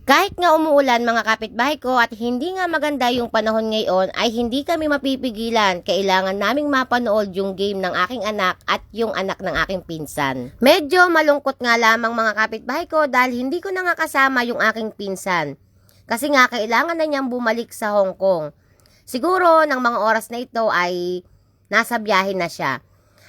Kahit nga umuulan mga kapitbahay ko at hindi nga maganda yung panahon ngayon ay hindi kami mapipigilan. Kailangan naming mapanood yung game ng aking anak at yung anak ng aking pinsan. Medyo malungkot nga lamang mga kapitbahay ko dahil hindi ko na nga kasama yung aking pinsan. Kasi nga kailangan na niyang bumalik sa Hong Kong. Siguro ng mga oras na ito ay nasa biyahe na siya.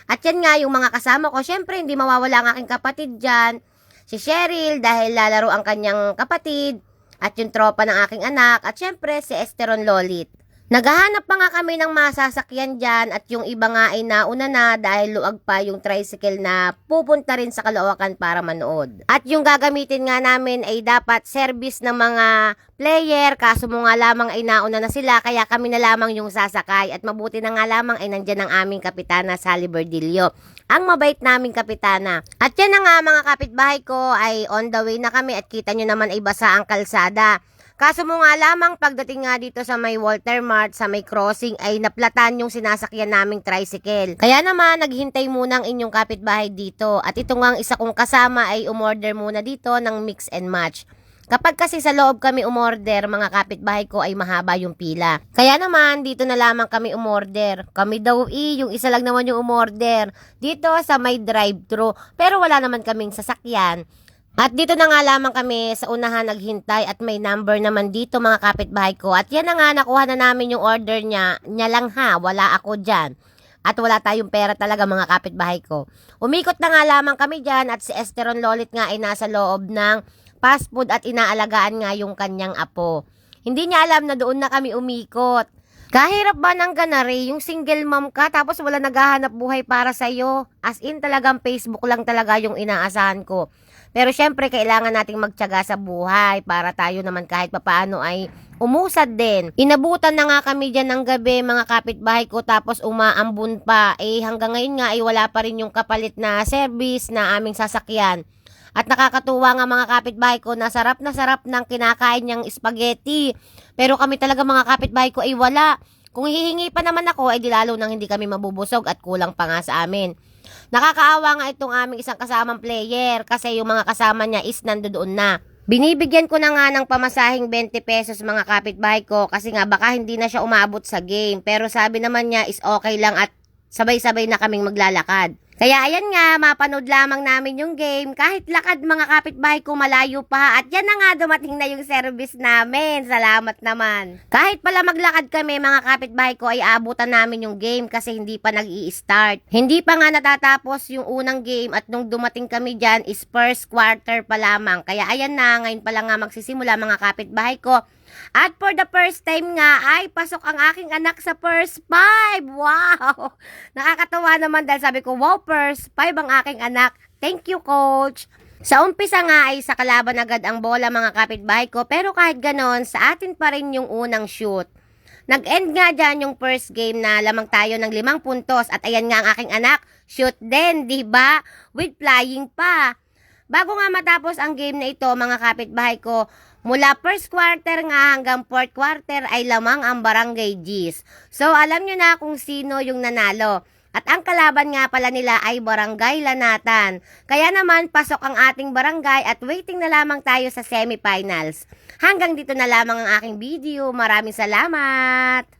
At yan nga yung mga kasama ko. Syempre hindi mawawala ang aking kapatid dyan. Si Cheryl dahil lalaro ang kanyang kapatid at yung tropa ng aking anak at syempre si Esteron Lolit. Naghahanap pa nga kami ng masasakyan dyan at yung iba nga ay nauna na dahil luag pa yung tricycle na pupunta rin sa Caloocan para manood. At yung gagamitin nga namin ay dapat service ng mga player, kaso mo nga lamang ay nauna na sila kaya kami na lamang yung sasakay at mabuti na nga lamang ay nandyan ang aming kapitana Sally Berdillo. Ang mabait naming kapitana. At yan na nga mga kapitbahay ko ay on the way na kami at kita nyo naman ay basa ang kalsada. Kaso mo nga lamang pagdating nga dito sa may Walter Mart, sa may crossing ay naplatan yung sinasakyan naming tricycle. Kaya naman naghintay muna ang inyong kapitbahay dito. At ito nga ang isa kong kasama ay umorder muna dito ng mix and match. Kapag kasi sa loob kami umorder, mga kapitbahay ko ay mahaba yung pila. Kaya naman, dito na lamang kami umorder. Kami daw yung isa lang naman yung umorder. Dito sa may drive-thru. Pero wala naman kaming sasakyan. At dito na nga lamang kami sa unahan naghintay at may number naman dito mga kapitbahay ko. At yan na nga, nakuha na namin yung order niya. Niya lang ha, wala ako dyan. At wala tayong pera talaga mga kapitbahay ko. Umikot na nga lamang kami dyan at si Esteron Lolit nga ay nasa loob ng fast food at inaalagaan nga yung kanyang apo. Hindi niya alam na doon na kami umikot. Kahirap ba ng ganari yung single mom ka tapos wala naghahanap buhay para sa'yo? As in talagang Facebook lang talaga yung inaasahan ko. Pero syempre kailangan nating magtiyaga sa buhay para tayo naman kahit papaano ay umusad din. Inabutan na nga kami dyan ng gabi mga kapitbahay ko tapos umaambun pa. Hanggang ngayon nga ay wala pa rin yung kapalit na service na aming sasakyan. At nakakatuwa nga mga kapitbahay ko na sarap ng kinakain niyang spaghetti. Pero kami talaga mga kapitbahay ko ay wala. Kung hihingi pa naman ako ay di lalo nang hindi kami mabubusog at kulang pa nga sa amin. Nakakaawa nga itong aming isang kasamang player kasi yung mga kasama niya is nandoon na. Binibigyan ko na nga ng pamasahing 20 pesos mga kapitbahay ko kasi nga baka hindi na siya umabot sa game. Pero sabi naman niya is okay lang at sabay-sabay na kaming maglalakad. Kaya ayan nga, mapanood lamang namin yung game. Kahit lakad mga kapitbahay ko malayo pa. At yan na nga, dumating na yung service namin. Salamat naman. Kahit pala maglakad kami mga kapitbahay ko ay abutan namin yung game kasi hindi pa nag-i-start. Hindi pa nga natatapos yung unang game at nung dumating kami dyan is first quarter pa lamang. Kaya ayan na, ngayon pa lang nga magsisimula mga kapitbahay ko. At for the first time nga ay pasok ang aking anak sa first 5. Wow! Nakakatawa naman dahil sabi ko, wow, first 5 ang aking anak. Thank you, coach. Sa umpisa nga ay sa kalaban agad ang bola mga kapitbahay ko. Pero kahit ganon, sa atin pa rin yung unang shoot. Nag-end nga dyan yung first game na lamang tayo ng 5 puntos. At ayan nga ang aking anak, shoot din, diba? With flying pa. Bago nga matapos ang game na ito mga kapitbahay ko, mula first quarter nga hanggang fourth quarter ay lamang ang Barangay G's. So alam nyo na kung sino yung nanalo. At ang kalaban nga pala nila ay Barangay Lanatan. Kaya naman pasok ang ating barangay at waiting na lamang tayo sa semifinals. Hanggang dito na lamang ang aking video. Maraming salamat!